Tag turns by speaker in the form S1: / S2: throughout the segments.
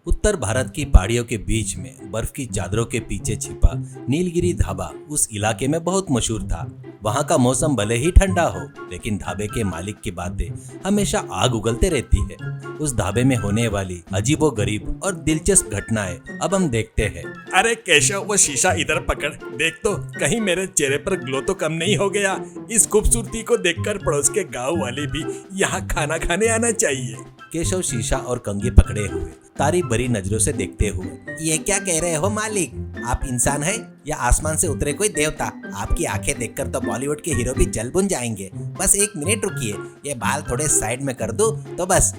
S1: उत्तर भारत की पहाड़ियों के बीच में बर्फ की चादरों के पीछे छिपा नीलगिरी ढाबा उस इलाके में बहुत मशहूर था। वहाँ का मौसम भले ही ठंडा हो, लेकिन ढाबे के मालिक की बातें हमेशा आग उगलते रहती है। उस ढाबे में होने वाली अजीबोगरीब और दिलचस्प घटनाएं अब हम देखते हैं।
S2: अरे केशव, वो शीशा इधर पकड़, देख तो कहीं मेरे चेहरे पर ग्लो तो कम नहीं हो गया। इस खूबसूरती को देखकर पड़ोस के गांव वाले भी यहाँ खाना खाने आना चाहिए।
S1: केशव शीशा और कंघी पकड़े हुए तारीफ भरी नजरों से देखते हुए, ये क्या कह रहे हो मालिक? आप इंसान हैं या आसमान से उतरे कोई देवता? आपकी आंखें देखकर तो बॉलीवुड के हीरो भी जल बुन जाएंगे। बस 1 मिनट रुकिए, ये बाल थोड़े साइड में कर दूं तो बस।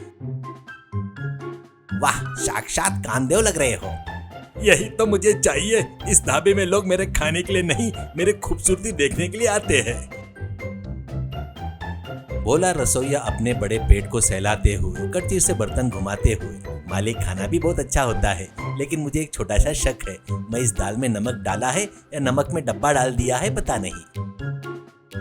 S1: वाह, साक्षात कामदेव लग रहे हो।
S2: यही तो मुझे चाहिए। इस ढाबे में लोग मेरे खाने के लिए नहीं, मेरे खूबसूरती देखने के लिए आते हैं,
S1: बोला रसोइया अपने बड़े पेट को सहलाते हुए कड़छी से बर्तन घुमाते हुए। मालिक, खाना भी बहुत अच्छा होता है, लेकिन मुझे एक छोटा सा शक है। मैं इस दाल में नमक डाला है या नमक में डब्बा डाल दिया है, पता नहीं।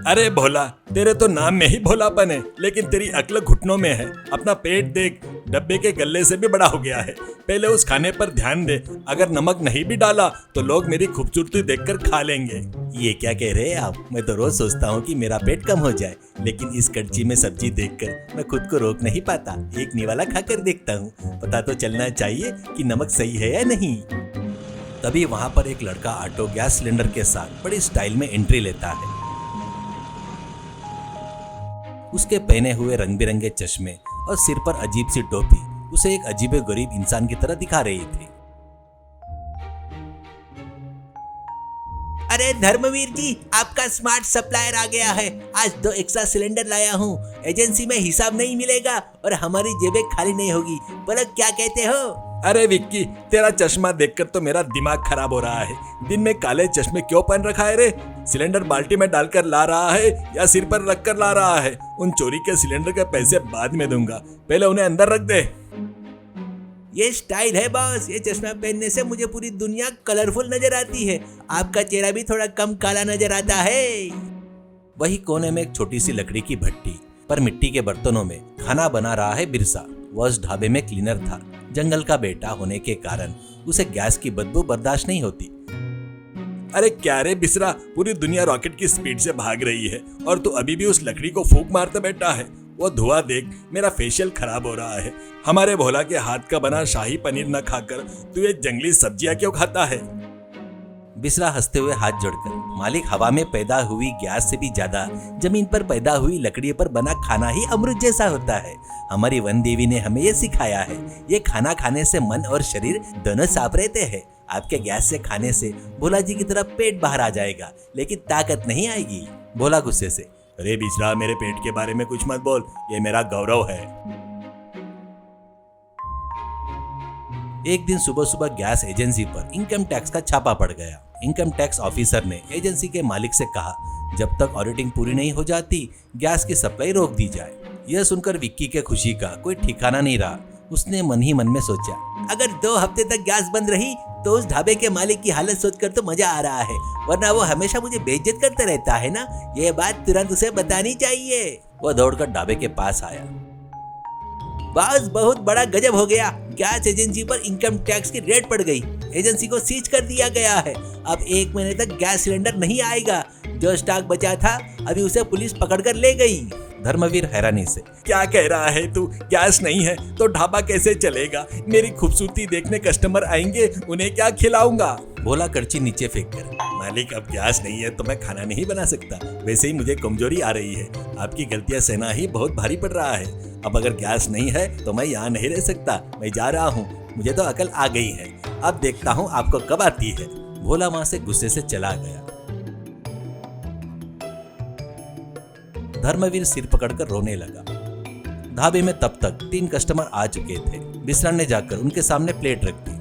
S2: अरे भोला, तेरे तो नाम में ही भोलापन है, लेकिन तेरी अक्ल घुटनों में है। अपना पेट देख, डब्बे के गल्ले से भी बड़ा हो गया है। पहले उस खाने पर ध्यान दे। अगर नमक नहीं भी डाला तो लोग मेरी खूबसूरती देखकर खा लेंगे।
S1: ये क्या कह रहे हैं आप? मैं तो रोज सोचता हूँ कि मेरा पेट कम हो जाए, लेकिन इस कड़छी में सब्जी देखकर मैं खुद को रोक नहीं पाता। एक निवाला खाकर देखता हूँ, पता तो चलना चाहिए कि नमक सही है या नहीं। तभी वहाँ पर एक लड़का ऑटो गैस सिलेंडर के साथ बड़ी स्टाइल में एंट्री लेता है। उसके पहने हुए रंग बिरंगे चश्मे और सिर पर अजीब सी टोपी उसे एक अजीबे गरीब इंसान की तरह दिखा रही थी। अरे धर्मवीर जी, आपका स्मार्ट सप्लायर आ गया है। आज 2 एक्स्ट्रा सिलेंडर लाया हूँ। एजेंसी में हिसाब नहीं मिलेगा और हमारी जेबें खाली नहीं होगी। बोलो, क्या कहते हो?
S2: अरे विक्की, तेरा चश्मा देखकर तो मेरा दिमाग खराब हो रहा है। दिन में काले चश्मे क्यों पहन रखा है रे? सिलेंडर बाल्टी में डालकर ला रहा है या सिर पर रख कर ला रहा है? उन चोरी के सिलेंडर के पैसे बाद में दूंगा, पहले उन्हें अंदर रख दे।
S1: ये स्टाइल है बॉस। ये चश्मा पहनने से मुझे पूरी दुनिया कलरफुल नजर आती है। आपका चेहरा भी थोड़ा कम काला नजर आता है। वही कोने में एक छोटी सी लकड़ी की भट्टी पर मिट्टी के बर्तनों में खाना बना रहा है बिरसा। वह उस ढाबे में क्लीनर था। जंगल का बेटा होने के कारण उसे गैस की बदबू बर्दाश्त नहीं होती।
S2: अरे क्या रे बिसरा, पूरी दुनिया रॉकेट की स्पीड से भाग रही है और तू अभी भी उस लकड़ी को फूंक मारते बैठा है। वो धुआं देख, मेरा फेशियल खराब हो रहा है। हमारे भोला के हाथ का बना शाही पनीर न खाकर तू ये जंगली सब्जियां क्यों खाता है?
S1: बिसरा हंसते हुए हाथ जोड़कर, मालिक, हवा में पैदा हुई गैस से भी ज्यादा जमीन पर पैदा हुई लकड़ियों पर बना खाना ही अमृत जैसा होता है। हमारी वन देवी ने हमें ये सिखाया है। ये खाना खाने से मन और शरीर दोनों साफ रहते हैं। आपके गैस से खाने से भोला जी की तरह पेट बाहर आ जाएगा, लेकिन ताकत नहीं आएगी। भोला गुस्से से,
S2: अरे बिसरा, मेरे पेट के बारे में कुछ मत बोल, ये मेरा गौरव है।
S1: एक दिन सुबह सुबह गैस एजेंसी पर इनकम टैक्स का छापा पड़ गया। इनकम टैक्स ऑफिसर ने एजेंसी के मालिक से कहा, जब तक ऑडिटिंग पूरी नहीं हो जाती गैस की सप्लाई रोक दी जाए। यह सुनकर विक्की के खुशी का कोई ठिकाना नहीं रहा। उसने मन ही मन में सोचा, अगर 2 हफ्ते तक गैस बंद रही तो उस ढाबे के मालिक की हालत सोचकर तो मजा आ रहा है, वरना वो हमेशा मुझे बेइज्जत करता रहता है ना। ये बात तुरंत उसे बतानी चाहिए। वो दौड़कर ढाबे के पास आया। बस बहुत बड़ा गजब हो गया। गैस एजेंसी पर इनकम टैक्स की रेड पड़ गई। एजेंसी को सीज कर दिया गया है। अब 1 महीने तक गैस सिलेंडर नहीं आएगा। जो स्टॉक बचा था अभी उसे पुलिस पकड़कर ले गई। धर्मवीर हैरानी से,
S2: क्या कह रहा है तू? गैस नहीं है तो ढाबा कैसे चलेगा? मेरी खूबसूरती देखने कस्टमर आएंगे, उन्हें क्या खिलाऊंगा?
S1: भोला कड़छी नीचे फेंक कर,
S2: मालिक, अब गैस नहीं है तो मैं खाना नहीं बना सकता। वैसे ही मुझे कमजोरी आ रही है। आपकी गलतियां सहना ही बहुत भारी पड़ रहा है। अब अगर गैस नहीं है तो मैं यहाँ नहीं रह सकता। मैं जा रहा हूँ। मुझे तो अकल आ गई है। अब देखता हूँ आपको कब आती है। भोला वहां से गुस्से से चला गया। धर्मवीर सिर पकड़कर रोने लगा। ढाबे में तब तक 3 कस्टमर आ चुके थे। बिसरा ने जाकर उनके सामने प्लेट रख दी।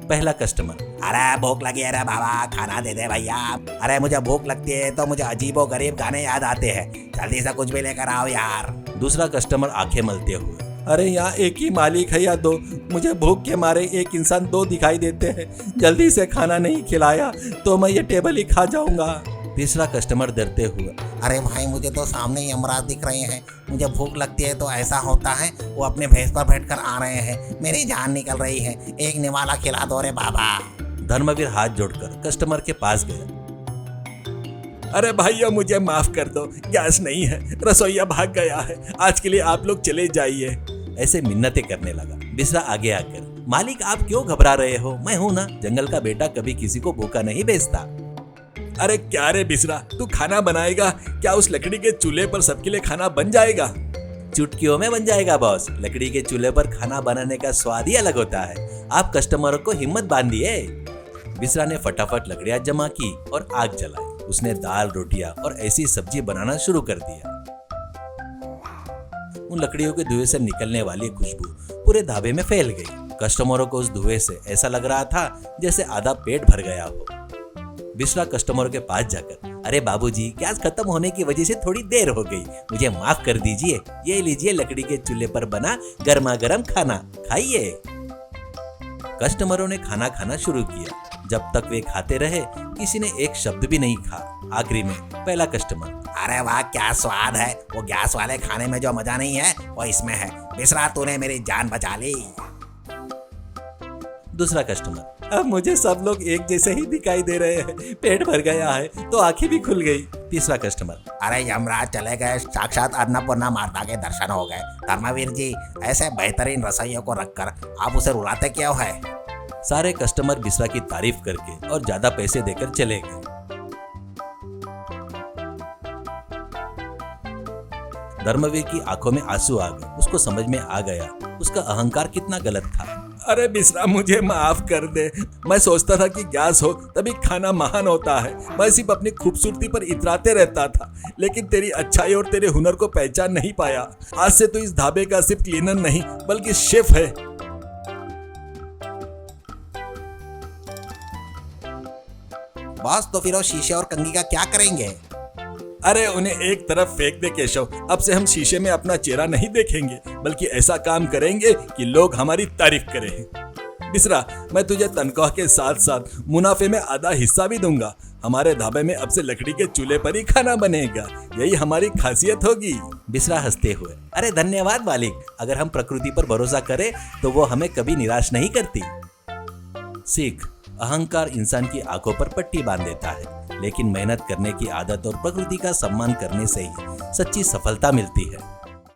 S2: पहला कस्टमर,
S3: अरे भूख लगी है रे बाबा, खाना दे दे भैया। अरे मुझे भूख लगती है तो मुझे अजीबो गरीब गाने याद आते हैं। जल्दी से कुछ भी लेकर आओ यार।
S1: दूसरा कस्टमर आंखें मलते हुए,
S2: अरे यहाँ एक ही मालिक है या 2? मुझे भूख के मारे एक इंसान 2 दिखाई देते हैं। जल्दी से खाना नहीं खिलाया तो मैं ये टेबल ही खा जाऊंगा।
S1: तीसरा कस्टमर डरते हुए,
S3: अरे भाई मुझे तो सामने ही यमराज दिख रहे हैं, मुझे भूख लगती है तो ऐसा होता है, वो अपने भैंस पर बैठकर आ रहे हैं, मेरी जान निकल रही है, एक निवाला खिला दो रे बाबा।
S1: धर्मवीर हाथ जोड़कर कस्टमर के पास गया।
S2: अरे भाइयों मुझे माफ कर दो, गैस नहीं है, रसोइया भाग गया है, आज के लिए आप लोग चले जाइए।
S1: ऐसे मिन्नतें करने लगा। बिस्रा आगे आकर, मालिक आप क्यों घबरा रहे हो, मैं हूं ना, जंगल का बेटा कभी किसी को भूखा नहीं भेजता।
S2: अरे क्या रे बिसरा, तू खाना बनाएगा क्या? उस लकड़ी के चूल्हे पर सबके लिए खाना बन जाएगा?
S1: चुटकियों में बन जाएगा बॉस, लकड़ी के चूल्हे पर खाना बनाने का स्वाद ही अलग होता है। आप कस्टमरों को हिम्मत बांधिए। बिस्रा ने फटाफट लकड़ियां जमा की और आग जलाई। उसने दाल, रोटियां और ऐसी सब्जी बनाना शुरू कर दिया। उन लकड़ियों के धुएं से निकलने वाली खुशबू पूरे ढाबे में फैल गई। कस्टमरों को उस धुएं से ऐसा लग रहा था जैसे आधा पेट भर गया हो। बिस्रा कस्टमरों के पास जाकर, अरे बाबूजी, गैस खत्म होने की वजह से थोड़ी देर हो गई, मुझे माफ कर दीजिए, ये लीजिए लकड़ी के चूल्हे पर बना गर्मा गर्म खाना, खाइए। कस्टमरों ने खाना खाना शुरू किया। जब तक वे खाते रहे किसी ने एक शब्द भी नहीं कहा। आखिरी में पहला कस्टमर,
S3: अरे वाह क्या स्वाद है, वो गैस वाले खाने में जो मजा नहीं है वो इसमें है, बिस्रा तूने मेरी जान बचा ली।
S1: दूसरा कस्टमर,
S2: अब मुझे सब लोग एक जैसे ही दिखाई दे रहे हैं, पेट भर गया है तो आंखें भी खुल गई।
S1: तीसरा कस्टमर,
S3: अरे यमराज चले गए, साक्षात अन्नपूर्णा माता के दर्शन हो गए। धर्मवीर जी, ऐसे बेहतरीन रसोइयों को रखकर आप उसे रुलाते क्यों है?
S1: सारे कस्टमर बिस्रा की तारीफ करके और ज्यादा पैसे देकर चले गए। धर्मवीर की आंखों में आंसू आ गए। उसको समझ में आ गया उसका अहंकार कितना गलत था।
S2: अरे बिस्रा मुझे माफ कर दे, मैं सोचता था कि गैस हो तभी खाना महान होता है, मैं सिर्फ अपनी खूबसूरती पर इतराते रहता था, लेकिन तेरी अच्छाई और तेरे हुनर को पहचान नहीं पाया। आज से तो इस ढाबे का सिर्फ क्लीनर नहीं बल्कि शेफ है।
S3: बॉस तो फिर वो शीशे और कंघी का क्या करेंगे?
S2: अरे उन्हें एक तरफ फेंक दे केशव, अब से हम शीशे में अपना चेहरा नहीं देखेंगे बल्कि ऐसा काम करेंगे कि लोग हमारी तारीफ करें। बिस्रा, मैं तुझे तनख्वाह के साथ साथ मुनाफे में आधा हिस्सा भी दूंगा। हमारे ढाबे में अब से लकड़ी के चूल्हे पर ही खाना बनेगा, यही हमारी खासियत होगी।
S1: बिस्रा हंसते हुए, अरे धन्यवाद मालिक, अगर हम प्रकृति पर भरोसा करें तो वो हमें कभी निराश नहीं करती। सीख, अहंकार इंसान की आंखों पर पट्टी बांध देता है, लेकिन मेहनत करने की आदत और प्रकृति का सम्मान करने से ही सच्ची सफलता मिलती है।